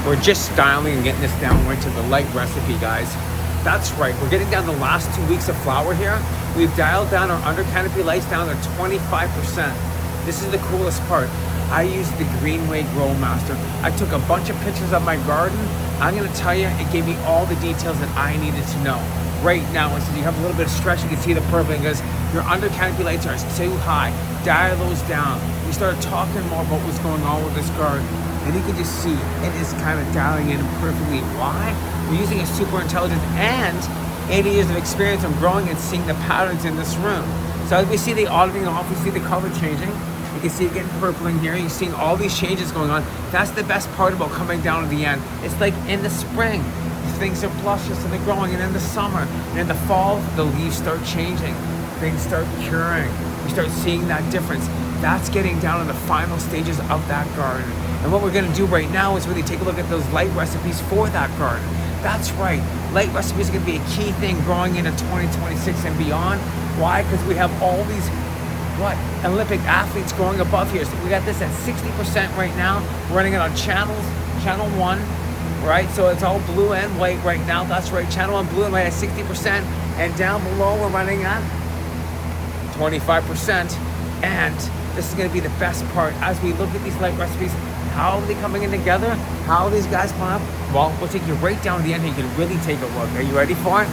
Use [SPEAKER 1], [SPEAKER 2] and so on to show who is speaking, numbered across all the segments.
[SPEAKER 1] We're just styling and getting this down right to the light recipe, guys. That's right, we're getting down the last 2 weeks of flower here. We've dialed down our under canopy lights down to 25%. This is the coolest part. I used the Greenway Grow Master. I took a bunch of pictures of my garden. I'm gonna tell you, it gave me all the details that I needed to know. Right now, it says you have a little bit of stretch, you can see the purple, and goes, your under canopy lights are too high. Dial those down. We started talking more about what's going on with this garden. And you can just see it is kind of dialing in perfectly. Why? We're using a super intelligence and 80 years of experience of growing and seeing the patterns in this room. So as we see the auditing off, we see the color changing. You can see it getting purple in here. You're seeing all these changes going on. That's the best part about coming down to the end. It's like in the spring, things are luscious and they're growing, and in the summer, and in the fall, the leaves start changing. Things start curing. You start seeing that difference. That's getting down to the final stages of that garden. And what we're gonna do right now is really take a look at those light recipes for that garden. That's right, light recipes are gonna be a key thing growing into 2026 and beyond. Why? Because we have all these Olympic athletes growing above here. So we got this at 60% right now. We're running it on channel 1, right? So it's all blue and white right now. That's right, channel 1 blue and white at 60%. And down below we're running at 25%. And this is gonna be the best part as we look at these light recipes. How are they coming in together? How are these guys coming up? Well, we'll take you right down to the end here. You can really take a look. Are you ready for it?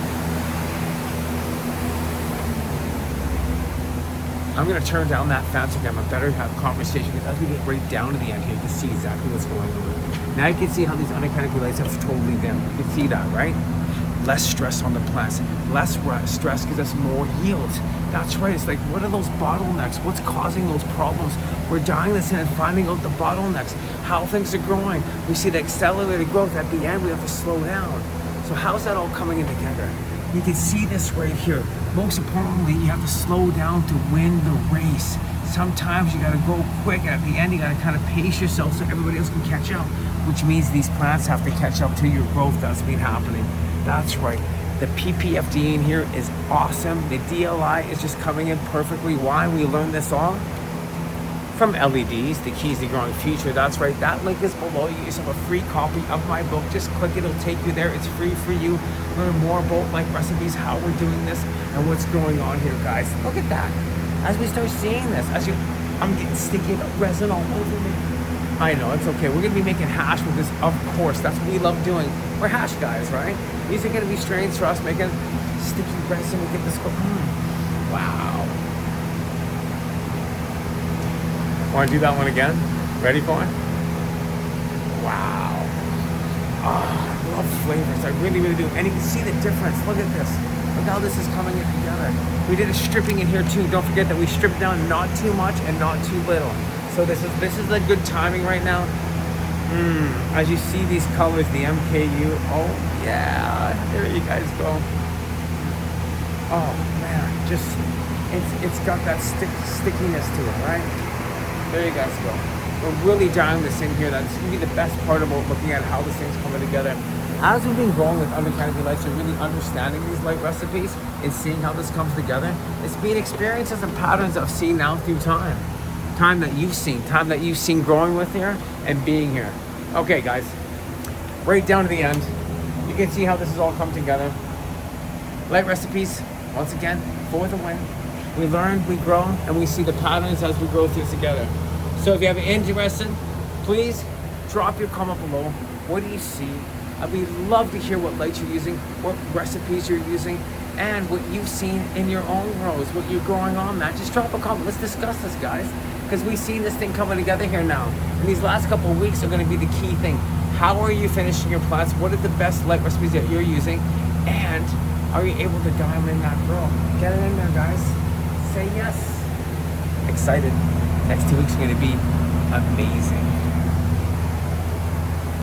[SPEAKER 1] I'm gonna turn down that fancy cam. I better have a conversation because as we get right down to the end here, you can see exactly what's going on. Now you can see how these under canopy lights have totally dimmed. You can see that, right? Less stress on the plants. Less stress gives us more yield. That's right, it's like, what are those bottlenecks? What's causing those problems? We're dialing this in and finding out the bottlenecks, how things are growing. We see the accelerated growth. At the end, we have to slow down. So how's that all coming in together? You can see this right here. Most importantly, you have to slow down to win the race. Sometimes you gotta go quick, and at the end, you gotta kind of pace yourself so everybody else can catch up, which means these plants have to catch up to your growth that's been happening. That's right. The PPFD in here is awesome. The DLI is just coming in perfectly. Why? We learned this all from LEDs, the keys to growing future. That's right, that link is below. You have a free copy of my book. Just click it, it'll take you there. It's free for you. Learn more about light recipes, how we're doing this, and what's going on here, guys. Look at that. As we start seeing this, I'm getting sticky resin all over me. I know, it's okay. We're gonna be making hash with this, of course. That's what we love doing. We're hash guys, right? These are gonna be strains for us, making sticky resin. We get this going. Wow. Want to do that one again? Ready for it? Wow. Oh, I love flavors. I really, really do. And you can see the difference. Look at this. Look how this is coming in together. We did a stripping in here too. Don't forget that we stripped down not too much and not too little. So this is the good timing right now. As you see these colors, the MKU. Oh yeah, there you guys go. Oh man, just it's got that stickiness to it, right? There you guys go. We're really dialing this in here. That's gonna be the best part about looking at how this thing's coming together. As we've been growing with under canopy lights and really understanding these light recipes and seeing how this comes together, it's been experiences and patterns I've seen now through time. Time that you've seen growing with here and being here. Okay guys, right down to the end, you can see how this has all come together. Light recipes, once again, for the win. We learn, we grow, and we see the patterns as we grow through together. So if you have an interested, please drop your comment below. What do you see? I'd love to hear what lights you're using, what recipes you're using, and what you've seen in your own grows, what you're growing on that. Just drop a comment. Let's discuss this, guys, because we've seen this thing coming together here now. And these last couple of weeks are going to be the key thing. How are you finishing your plants? What are the best light recipes that you're using? And are you able to dial in that grow? Get it in there, guys. Say yes. Excited. Next 2 weeks are going to be amazing.